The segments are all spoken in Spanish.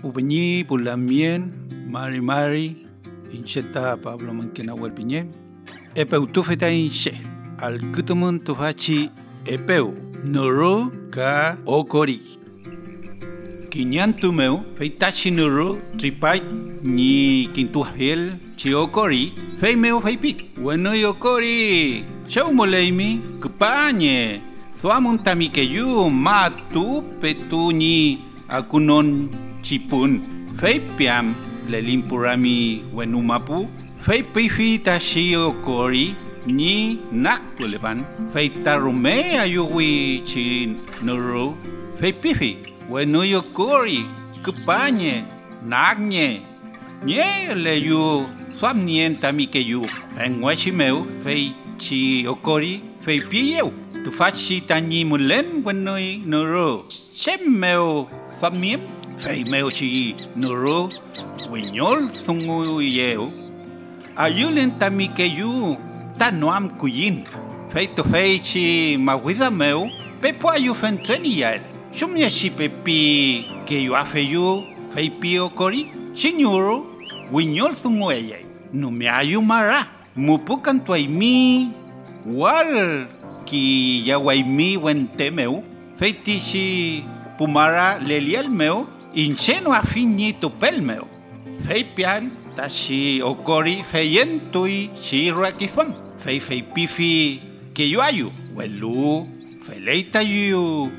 Pupeñi, Pulamien, Mari, Incheta Pablo Manquena Huelpiñén, Epeu Tufeta Inche, Al Kutumun Tufachi, Epeu, Nuru, Ka Okori. Kinyantumeu, Feitachi Nuru, Tripai, Ni Kintuafiel, Chiokori, Feimeu Feipi, Bueno Yokori, Chaumoleimi, Kupañe, Thuamuntami Keyu, Matu, Petuni, Akunon Chipun, Feipiam, Lelimpurami, Wenumapu, Feipifi Tashiokori, Ni Naktulevan, Feitarume Ayuwi Chin Nuru, Feipifi, Wenuyokori, Kupañe, Nagne, Nye Leyu, Famnienta Mikeyu, Enwachimeu, Fei Chi Okori, Fei Pieu, Tufachi Tani Mulen, Wenui Nuru, Shemmeu, Famiem, Fei Meuchi Nuru, Winyol Thungu Yeu, Ayulen Tamikeyu, Tanuam Kuyin, Fei to Fei Chi Mawida Meu, Pepuayu Fentrenial. Shumya si pepi que yo afeyu fei pio kori signoro winyol thungueye no me ayumara mupukan tuaimi wal ki yawaimi wentemeu feiti si pumara lelial meu incheno afini topel fei pian tashi okori feyentui si rakifam fei pifi que yo ayu welu feleita yu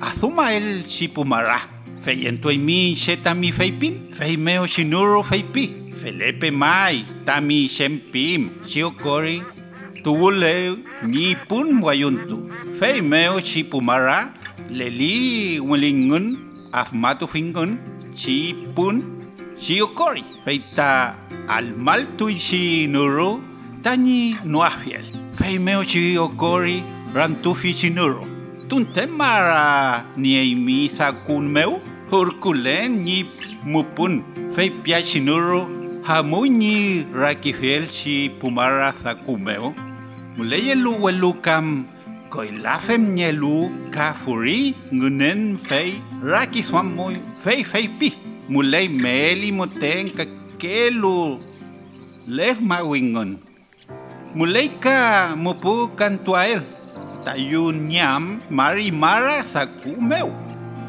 Azuma el Sipumara, Feyentoi mi Shetami Feipin, Feimeo Shinuro Feipi, Felepe Mai, Tami Shempim, Shiokori, Tuule Ni Pun Wayuntu, Feimeo Sipumara, Leli Wilingun, Afmatu Fingun, Chipun, Shiokori, Feita Almaltui Shinuro, Tani Nuafiel, Feimeo Shiokori, Rantufi Shinuro. Tunten mara ni mi sakun meu hurkulen ni mupun fei pia chinuro hamuni rakifel si pumara sakumeu muleyelu welukam koilafem nyelu kafuri ngunen fei rakiswamoy fei pi muley meli moten kakelu lef mawingon muleyka mupu kantuael Tayun nyam mari mara saku meu.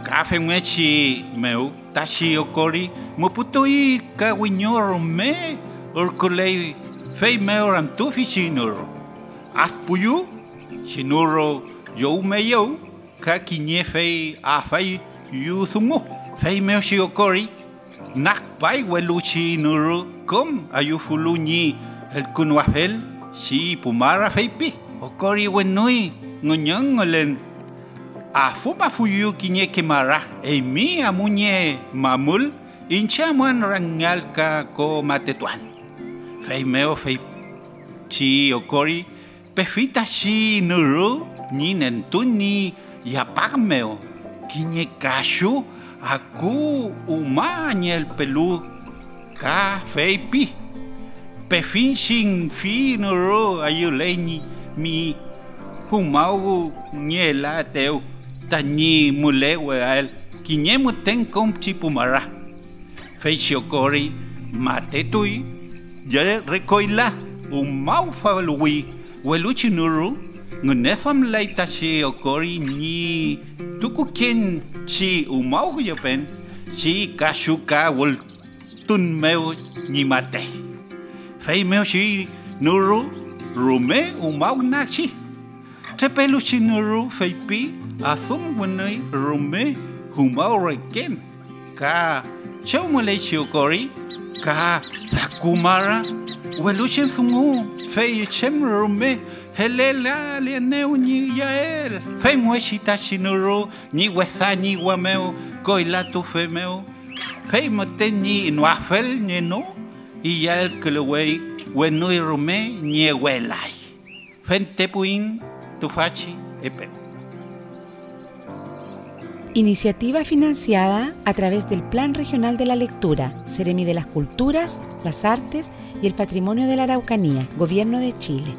Kafe mechi meu tashi okori muputoi ka winyoro me urkulei fei meu ram tufi chinuro. Aspuyu chinuro yo meyo ka kinye fei afai yu thumu. Fei meu shi okori nak pai welu chinuro kom ayufulu ni el kunwafel si pumara fei pi. Okori wenui ngonyang ngolen afuma fuyu kinye kemara mi amunye mamul inchamuan rangal ka ko matetuan fei meo fei chi okori pefita shi nuru ni nentuni yapagmeo kinye kashu aku umanyel pelu ka fei pi pefin shin fi nuru ayuleni mi humau nyela teu tani mulewe al kinyemu ten kom chipumara feixiokori matetui ya recoila umau falui weluchinuru ngunefam laita si okori ni tuku ken si umau yopen si kashuka wol tun meu ni mate fei meu si nuru Rume umau nachi. Trepelu chinuru feipi azum wenai rume humau reken. Ka chaumole chiokori ka sakumara weluchen fungu fei chem rume helela lianeu ni yael. Fei mueshita chinuru ni wesa ni wameu koilatu femeu. Fei moteni nuafel ni no y yael kelewei Wenui rume niewelai. Fentepuin tufachi epeu. Iniciativa financiada a través del Plan Regional de la Lectura, Seremi de las Culturas, las Artes y el Patrimonio de la Araucanía, Gobierno de Chile.